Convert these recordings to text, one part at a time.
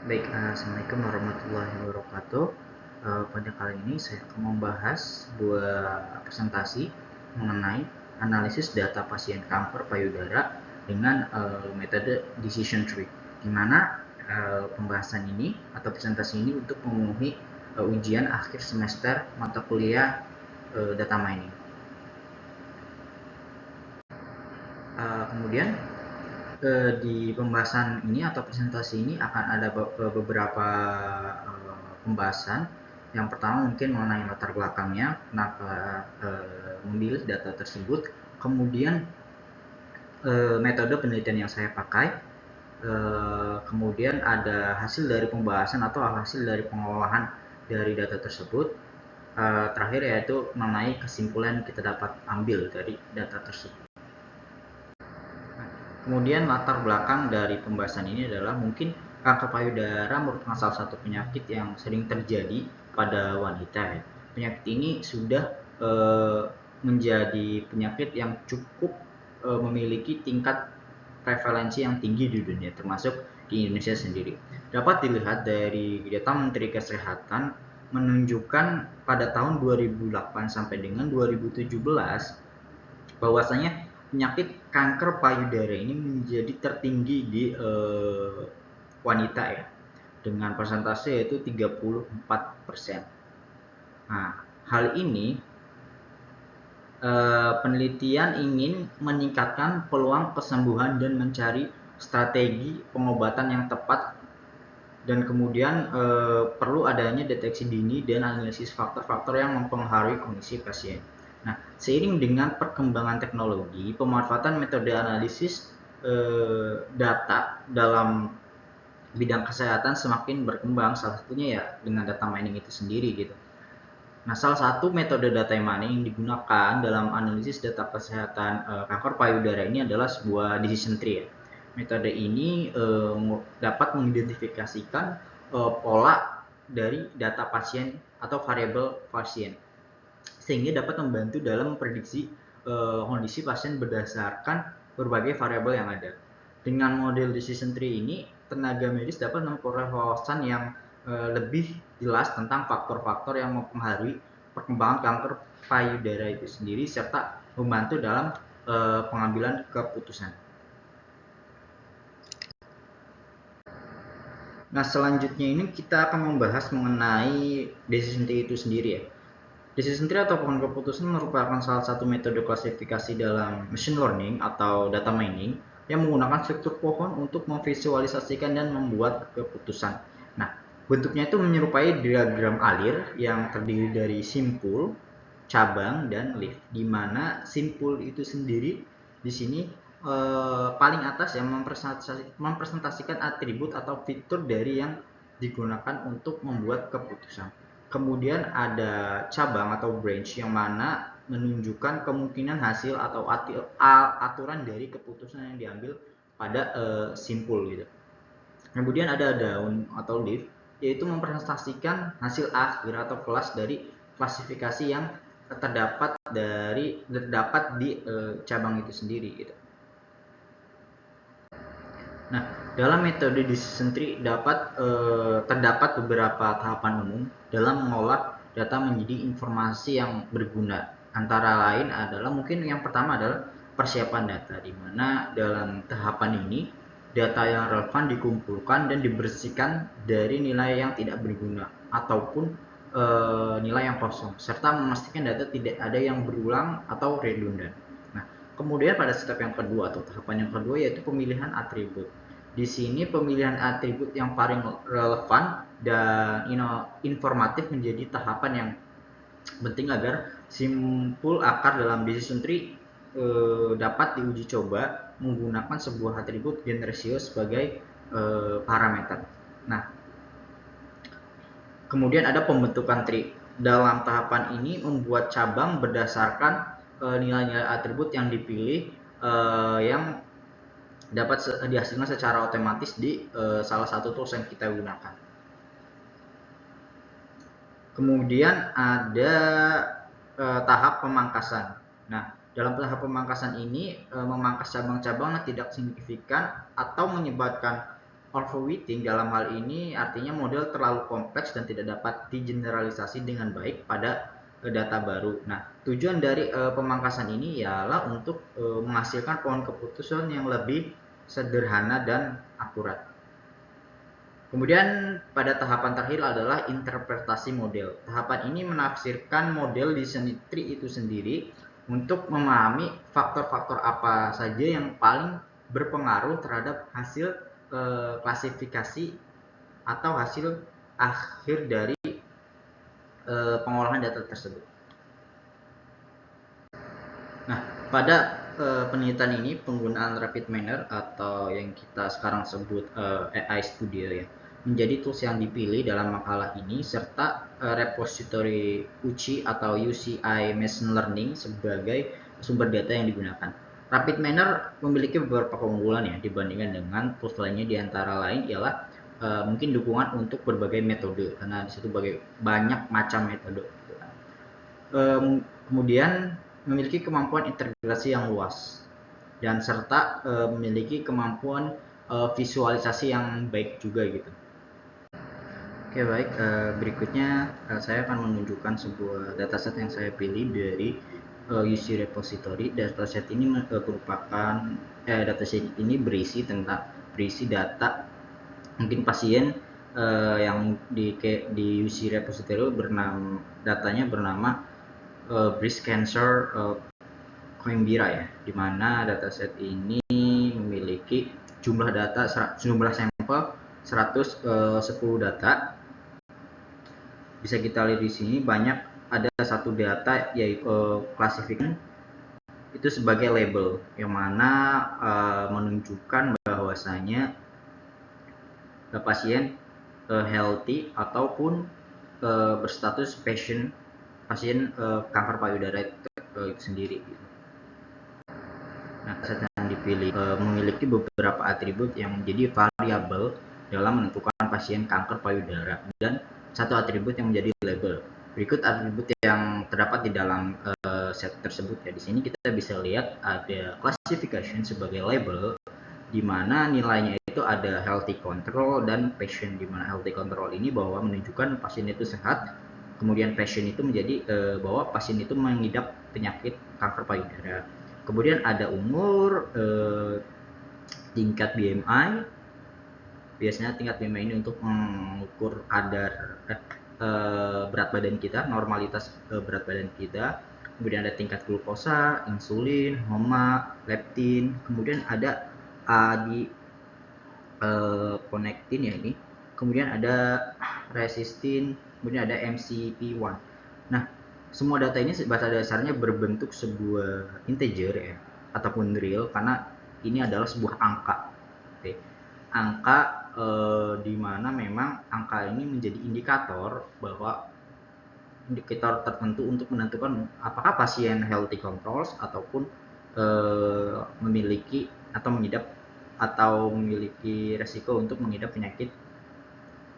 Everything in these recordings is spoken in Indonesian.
Baik, Assalamualaikum warahmatullahi wabarakatuh. Pada kali ini saya akan membahas sebuah presentasi mengenai analisis data pasien kanker payudara dengan metode decision tree, di mana pembahasan ini atau presentasi ini untuk memenuhi ujian akhir semester mata kuliah data mining. Kemudian di pembahasan ini atau presentasi ini akan ada beberapa pembahasan. Yang pertama mungkin mengenai latar belakangnya, kenapa memilih data tersebut, kemudian metode penelitian yang saya pakai, kemudian ada hasil dari pembahasan atau hasil dari pengolahan dari data tersebut, terakhir yaitu mengenai kesimpulan kita dapat ambil dari data tersebut. Kemudian latar belakang dari pembahasan ini adalah mungkin kanker payudara merupakan salah satu penyakit yang sering terjadi pada wanita. Penyakit ini sudah menjadi penyakit yang cukup memiliki tingkat prevalensi yang tinggi di dunia, termasuk di Indonesia sendiri. Dapat dilihat dari data Menteri Kesehatan menunjukkan pada tahun 2008 sampai dengan 2017 bahwasanya penyakit kanker payudara ini menjadi tertinggi di wanita ya, dengan persentase yaitu 34%. Nah, hal ini penelitian ingin meningkatkan peluang kesembuhan dan mencari strategi pengobatan yang tepat, dan kemudian perlu adanya deteksi dini dan analisis faktor-faktor yang mempengaruhi kondisi pasien. Nah, seiring dengan perkembangan teknologi, pemanfaatan metode analisis data dalam bidang kesehatan semakin berkembang. Salah satunya ya dengan data mining itu sendiri gitu. Nah, salah satu metode data mining yang digunakan dalam analisis data kesehatan kanker payudara ini adalah sebuah decision tree. Metode ini dapat mengidentifikasikan pola dari data pasien atau variabel pasien, sehingga dapat membantu dalam memprediksi kondisi pasien berdasarkan berbagai variabel yang ada. Dengan model decision tree ini, tenaga medis dapat memperoleh wawasan yang lebih jelas tentang faktor-faktor yang mempengaruhi perkembangan kanker payudara itu sendiri, serta membantu dalam pengambilan keputusan. Nah, selanjutnya ini kita akan membahas mengenai decision tree itu sendiri ya. Decision tree atau pohon keputusan merupakan salah satu metode klasifikasi dalam machine learning atau data mining yang menggunakan struktur pohon untuk memvisualisasikan dan membuat keputusan. Nah, bentuknya itu menyerupai diagram alir yang terdiri dari simpul, cabang, dan leaf, di mana simpul itu sendiri di sini paling atas yang mempresentasikan atribut atau fitur dari yang digunakan untuk membuat keputusan. Kemudian ada cabang atau branch yang mana menunjukkan kemungkinan hasil atau aturan dari keputusan yang diambil pada simpul gitu. Kemudian ada daun atau leaf, yaitu mempresentasikan hasil akhir atau kelas dari klasifikasi yang terdapat di cabang itu sendiri gitu. Nah, dalam metode decision tree terdapat beberapa tahapan umum dalam mengolah data menjadi informasi yang berguna. Antara lain adalah mungkin yang pertama adalah persiapan data, di mana dalam tahapan ini data yang relevan dikumpulkan dan dibersihkan dari nilai yang tidak berguna ataupun nilai yang kosong, serta memastikan data tidak ada yang berulang atau redundant. Nah, kemudian pada step yang kedua atau tahapan yang kedua yaitu pemilihan atribut. Di sini pemilihan atribut yang paling relevan dan informatif menjadi tahapan yang penting agar simpul akar dalam decision tree dapat diuji coba menggunakan sebuah atribut gain ratio sebagai parameter. Nah, kemudian ada pembentukan tree. Dalam tahapan ini membuat cabang berdasarkan nilai-nilai atribut yang dipilih yang dapat dihasilkan secara otomatis di salah satu tools yang kita gunakan. Kemudian ada tahap pemangkasan. Nah, dalam tahap pemangkasan ini memangkas cabang-cabang yang tidak signifikan atau menyebabkan overfitting dalam hal ini artinya model terlalu kompleks dan tidak dapat digeneralisasi dengan baik pada data baru. Nah, tujuan dari pemangkasan ini ialah untuk menghasilkan pohon keputusan yang lebih sederhana dan akurat. Kemudian pada tahapan terakhir adalah interpretasi model. Tahapan ini menafsirkan model decision tree itu sendiri untuk memahami faktor-faktor apa saja yang paling berpengaruh terhadap hasil klasifikasi atau hasil akhir dari pengolahan data tersebut. Nah, pada penelitian ini penggunaan RapidMiner atau yang kita sekarang sebut AI Studio ya menjadi tools yang dipilih dalam makalah ini serta repository UCI atau UCI Machine Learning sebagai sumber data yang digunakan. RapidMiner memiliki beberapa keunggulan ya dibandingkan dengan tools lainnya, di antara lain ialah mungkin dukungan untuk berbagai metode karena di situ banyak macam metode. Kemudian memiliki kemampuan integrasi yang luas dan serta memiliki kemampuan visualisasi yang baik juga gitu. Oke baik, berikutnya saya akan menunjukkan sebuah dataset yang saya pilih dari UC repository. Dataset ini merupakan dataset ini berisi data mungkin pasien yang di UC repository datanya bernama breast cancer Coimbra ya, di mana dataset ini memiliki jumlah sampel 110 data. Bisa kita lihat di sini ada satu data yaitu klasifikasi itu sebagai label yang mana menunjukkan bahwasanya pasien healthy ataupun berstatus pasien kanker payudara itu sendiri. Nah, dataset yang dipilih memiliki beberapa atribut yang menjadi variabel dalam menentukan pasien kanker payudara dan satu atribut yang menjadi label. Berikut atribut yang terdapat di dalam set tersebut ya. Di sini kita bisa lihat ada classification sebagai label di mana nilainya itu ada healthy control dan patient, di mana healthy control ini bahwa menunjukkan pasien itu sehat, kemudian patient itu menjadi bahwa pasien itu mengidap penyakit kanker payudara. Kemudian ada umur, tingkat BMI. Biasanya tingkat BMI ini untuk mengukur kadar berat badan kita, normalitas berat badan kita. Kemudian ada tingkat glukosa, insulin, homa, leptin. Kemudian ada adiponektin ya ini. Kemudian ada resistin, kemudian ada MCP1. Nah, semua data ini pada dasarnya berbentuk sebuah integer ya ataupun real karena ini adalah sebuah angka. Oke. Angka di mana memang angka ini menjadi indikator tertentu untuk menentukan apakah pasien healthy controls ataupun memiliki atau mengidap atau memiliki resiko untuk mengidap penyakit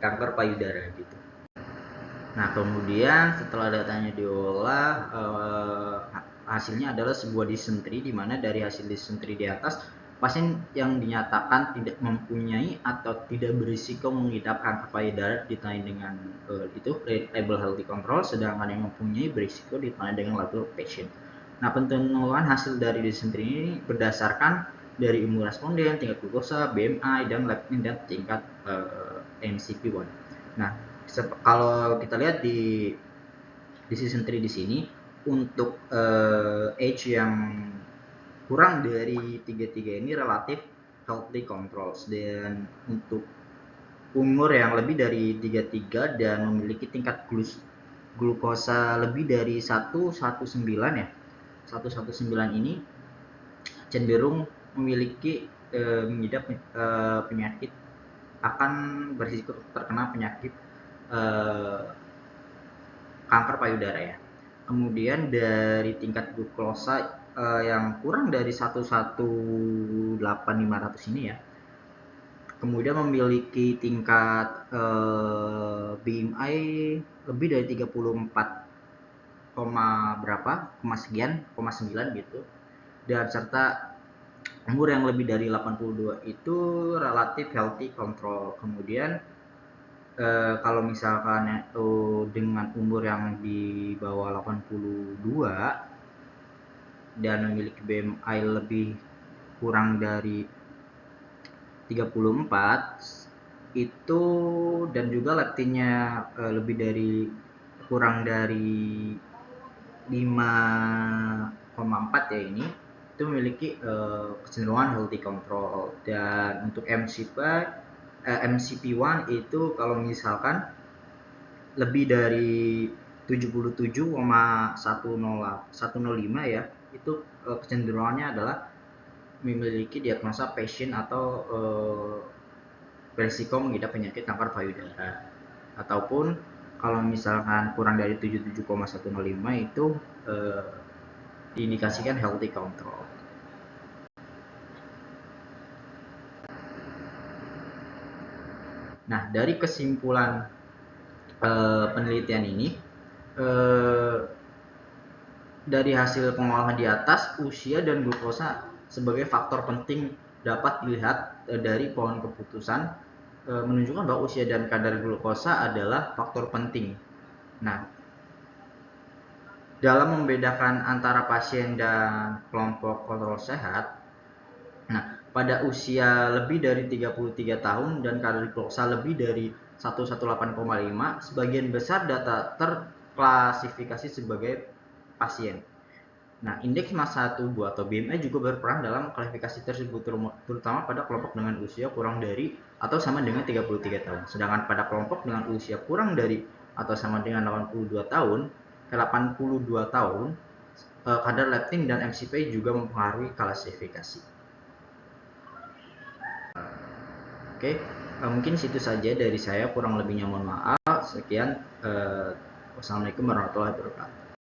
kanker payudara gitu. Nah, kemudian setelah datanya diolah, hasilnya adalah sebuah decision tree, di mana dari hasil decision tree di atas, pasien yang dinyatakan tidak mempunyai atau tidak berisiko mengidap kanker payudara ditandai dengan itu label healthy control, sedangkan yang mempunyai berisiko ditandai dengan label patient. Nah, penentuan hasil dari decision tree ini berdasarkan dari umur responden, tingkat glukosa, BMI, dan leptin dan tingkat MCP1. Nah, kalau kita lihat di decision tree di sini untuk age yang kurang dari 33 ini relatif healthy controls, dan untuk umur yang lebih dari 33 dan memiliki tingkat glukosa lebih dari 119 ya. 119 ini cenderung memiliki mengidap penyakit, akan berisiko terkena penyakit kanker payudara ya. Kemudian dari tingkat glukosa yang kurang dari 118.500 ini ya, kemudian memiliki tingkat BMI lebih dari 34 berapa, sekian, 9 gitu, dan serta umur yang lebih dari 82 itu relatif healthy control. Kemudian kalau misalkan itu dengan umur yang di bawah 82 dan memiliki BMI lebih kurang dari 34 itu, dan juga leptinnya lebih dari kurang dari 5,4 ya, ini itu memiliki kecenderungan healthy control. Dan untuk MCP1 itu kalau misalkan lebih dari 77,105 ya, itu kecenderungannya adalah memiliki diagnosa pasien atau beresiko mengidap penyakit kanker payudara. Ataupun kalau misalkan kurang dari 77,105 itu diindikasikan healthy control. Nah, dari kesimpulan penelitian ini, dari hasil pengolahan di atas, usia dan glukosa sebagai faktor penting dapat dilihat dari pohon keputusan, menunjukkan bahwa usia dan kadar glukosa adalah faktor penting. Nah, dalam membedakan antara pasien dan kelompok kontrol sehat, nah, pada usia lebih dari 33 tahun dan kadar glukosa lebih dari 118,5, sebagian besar data terklasifikasi sebagai pasien. Nah, indeks massa tubuh atau BMI juga berperan dalam klasifikasi tersebut, terutama pada kelompok dengan usia kurang dari atau sama dengan 33 tahun. Sedangkan pada kelompok dengan usia kurang dari atau sama dengan 82 tahun, kadar leptin dan MCP juga mempengaruhi klasifikasi. Oke, mungkin situ saja dari saya, kurang lebihnya mohon maaf. Sekian, wassalamualaikum warahmatullahi wabarakatuh.